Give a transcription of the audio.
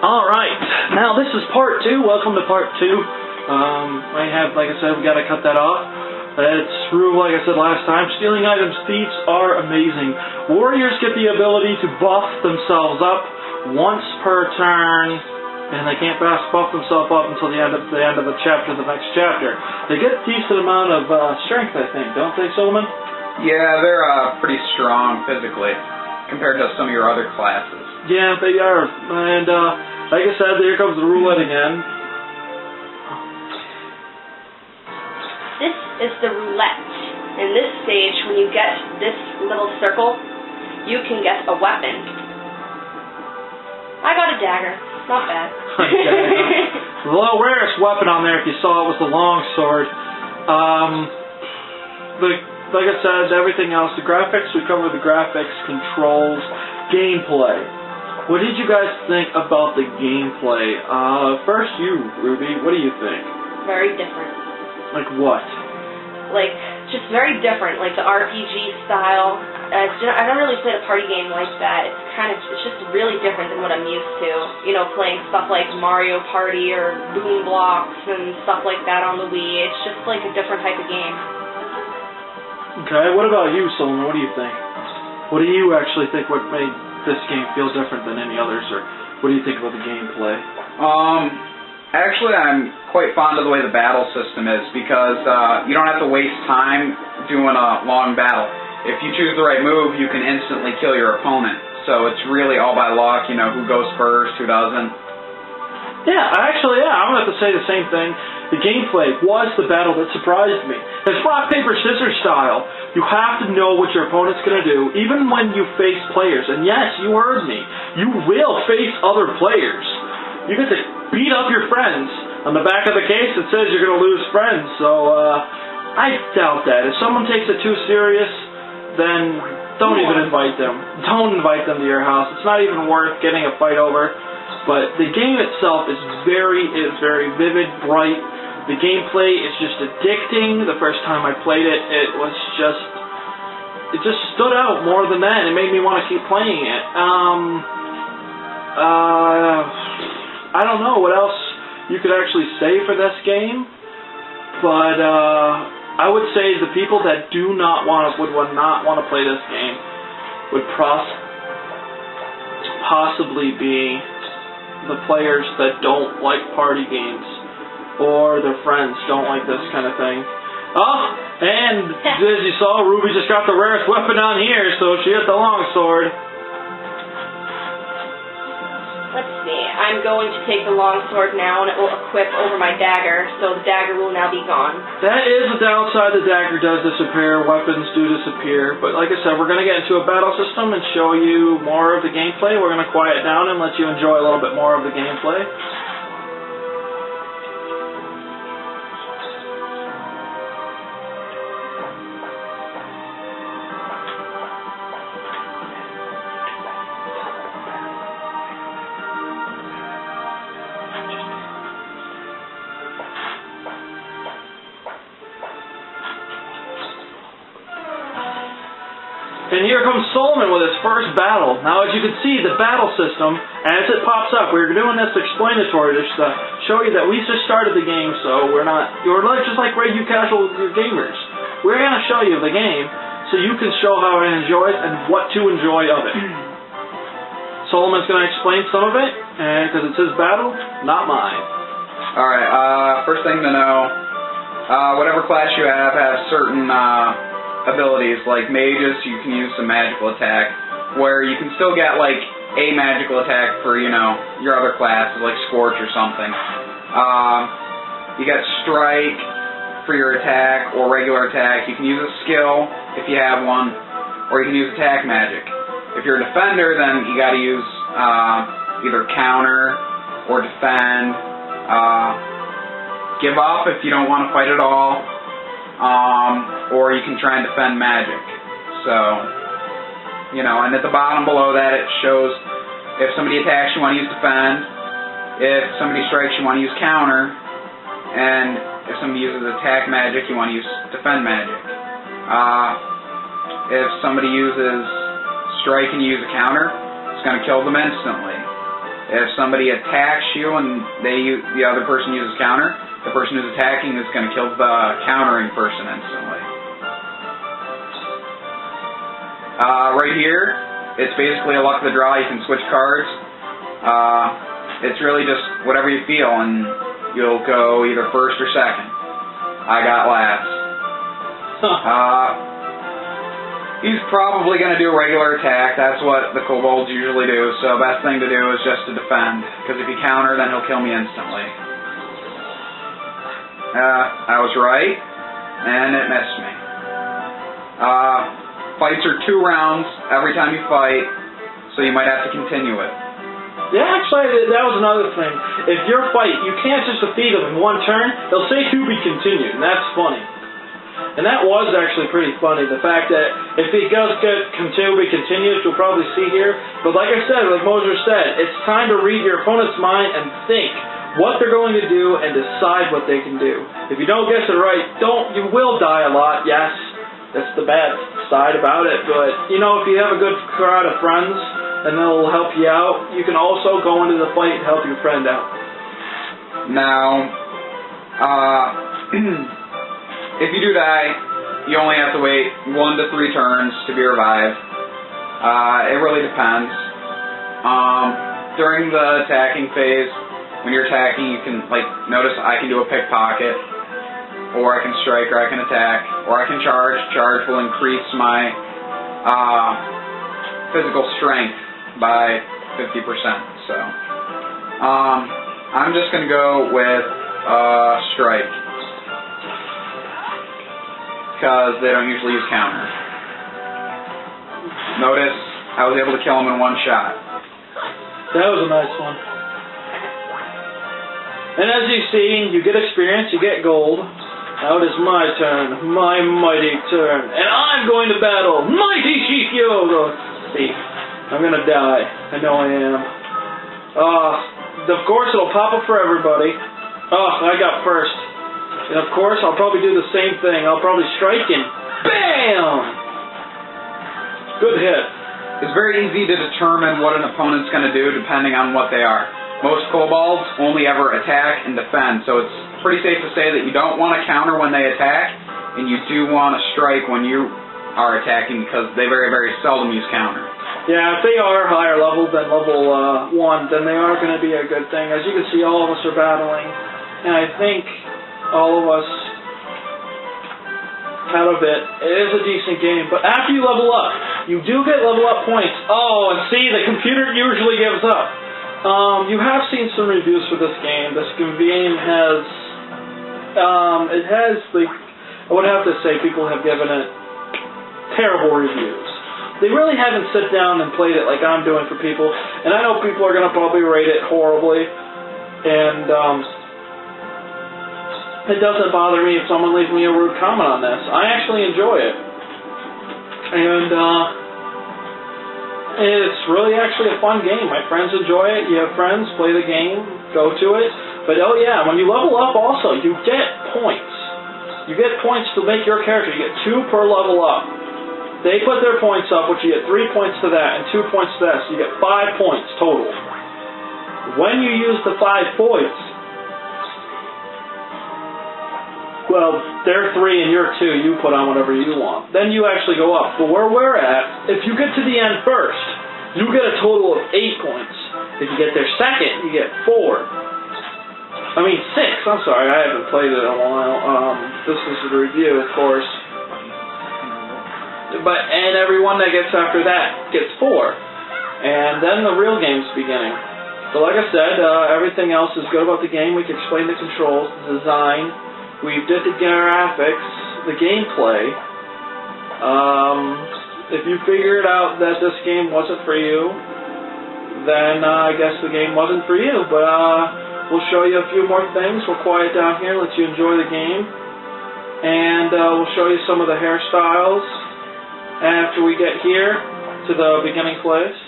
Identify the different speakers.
Speaker 1: Alright, now this is part 2. Welcome to part 2. Like I said, we gotta cut that off. It's true, like I said last time, stealing items feats are amazing. Warriors get the ability to buff themselves up once per turn, and they can't buff themselves up until the end of the chapter, the next chapter. They get a decent amount of strength, I think, don't they, Solomon?
Speaker 2: Yeah, they're pretty strong physically compared to some of your other classes.
Speaker 1: Yeah, they are. And like I said, here comes the roulette again.
Speaker 3: This is the roulette. In this stage, when you get this little circle, you can get a weapon. I got a dagger. Not bad.
Speaker 1: The little rarest weapon on there, if you saw it, was the long sword. Like I said, everything else, the graphics, we covered the graphics, controls, gameplay. What did you guys think about the gameplay? First you, Ruby, what do you think?
Speaker 3: Very different.
Speaker 1: Like what?
Speaker 3: Like, just very different, like the RPG style. I don't really play a party game like that. It's just really different than what I'm used to. You know, playing stuff like Mario Party or Boom Blocks and stuff like that on the Wii. It's just like a different type of game.
Speaker 1: Okay, what about you, Solomon? What do you think? What do you actually think what made this game feel different than any others, or what do you think about the gameplay?
Speaker 2: Actually, I'm quite fond of the way the battle system is, because you don't have to waste time doing a long battle. If you choose the right move, you can instantly kill your opponent. So it's really all by luck, you know, who goes first, who doesn't.
Speaker 1: Yeah, I'm going to have to say the same thing. The gameplay was the battle that surprised me. It's rock, paper, scissors style. You have to know what your opponent's going to do, even when you face players. And yes, you heard me. You will face other players. You get to beat up your friends. On the back of the case, it says you're going to lose friends. So, I doubt that. If someone takes it too serious, then don't even invite them. Don't invite them to your house. It's not even worth getting a fight over. But the game itself is very vivid, bright. The gameplay is just addicting. The first time I played it, it just stood out more than that. It made me want to keep playing it. I don't know what else you could actually say for this game, but I would say the people that would not want to play this game would possibly be the players that don't like party games, or their friends don't like this kind of thing. Oh, and as you saw, Ruby just got the rarest weapon on here, so she hit the long sword.
Speaker 3: Let's see, I'm going to take the long sword now, and it will equip over my dagger, so the dagger will now be gone.
Speaker 1: That is the downside, the dagger does disappear, weapons do disappear, but like I said, we're going to get into a battle system and show you more of the gameplay. We're going to quiet down and let you enjoy a little bit more of the gameplay. And here comes Solomon with his first battle. Now, as you can see, the battle system, as it pops up, we're doing this explanatory to show you that we just started the game, so you're just like regular casual gamers. We're going to show you the game so you can show how to enjoy it and what to enjoy of it. Solomon's going to explain some of it, because it's his battle, not mine.
Speaker 2: Alright, first thing to know, whatever class you have certain abilities. Like mages, you can use some magical attack, where you can still get like a magical attack for, you know, your other classes, like Scorch or something. You got Strike for your attack, or regular attack. You can use a skill if you have one, or you can use attack magic. If you're a defender, then you gotta use either counter or defend. Give up if you don't want to fight at all. Or you can try and defend magic. So, you know, and at the bottom below that it shows if somebody attacks you want to use defend, if somebody strikes you want to use counter, and if somebody uses attack magic you want to use defend magic. If somebody uses strike and you use a counter, it's going to kill them instantly. If somebody attacks you and the other person uses counter, the person who's attacking is going to kill the countering person instantly. Right here, it's basically a luck of the draw. You can switch cards. It's really just whatever you feel, and you'll go either first or second. I got last. He's probably going to do a regular attack. That's what the kobolds usually do, so best thing to do is just to defend, because if you counter, then he'll kill me instantly. I was right, and it missed me. Fights are 2 rounds every time you fight, so you might have to continue it.
Speaker 1: Yeah, actually, that was another thing. If your fight, you can't just defeat them in one turn. They'll say to be continued, and that's funny. And that was actually pretty funny, the fact that if it does get to be continued, you'll probably see here. But like I said, like Moser said, it's time to read your opponent's mind and think what they're going to do and decide what they can do. If you don't guess it right, you will die a lot, yes. That's the bad side about it. But, you know, if you have a good crowd of friends and they'll help you out, you can also go into the fight and help your friend out.
Speaker 2: Now, if you do die, you only have to wait 1 to 3 turns to be revived. It really depends. During the attacking phase, when you're attacking, you can, like, notice I can do a pickpocket, or I can strike, or I can attack, or I can charge. Charge will increase my physical strength by 50%. So, I'm just going to go with strike, because they don't usually use counter. Notice I was able to kill him in 1 shot.
Speaker 1: That was a nice one. And as you see, you get experience, you get gold. Now it is my turn, my mighty turn, and I'm going to battle mighty Shikyo! See, I'm gonna die. I know I am. Of course it'll pop up for everybody. I got first. And of course I'll probably do the same thing. I'll probably strike and BAM! Good hit.
Speaker 2: It's very easy to determine what an opponent's gonna do depending on what they are. Most kobolds only ever attack and defend, so it's pretty safe to say that you don't want to counter when they attack, and you do want to strike when you are attacking, because they very, very seldom use counter.
Speaker 1: Yeah, if they are higher level than level 1, then they are going to be a good thing. As you can see, all of us are battling, and I think all of us out of it is a decent game. But after you level up, you do get level up points. Oh, and see, the computer usually gives up. You have seen some reviews for this game. This game has, I would have to say people have given it terrible reviews. They really haven't sit down and played it like I'm doing for people, and I know people are going to probably rate it horribly, and it doesn't bother me if someone leaves me a rude comment on this. I actually enjoy it, and it's really actually a fun game. My friends enjoy it. You have friends, play the game, go to it. But oh yeah, when you level up also, you get points. You get points to make your character. You get 2 per level up. They put their points up, which you get 3 points to that and 2 points to that. So you get 5 points total. When you use the 5 points, well, they're 3 and you're 2. You put on whatever you want. Then you actually go up. But where we're at, if you get to the end first, you get a total of 8 points. If you get there second, you get 4. I mean 6. I'm sorry, I haven't played it in a while. This is a review, of course. And everyone that gets after that gets 4. And then the real game's beginning. So like I said, everything else is good about the game. We can explain the controls, the design. We did the graphics, the gameplay. If you figured out that this game wasn't for you, then I guess the game wasn't for you. But we'll show you a few more things. We'll quiet down here, let you enjoy the game. And we'll show you some of the hairstyles after we get here to the beginning place.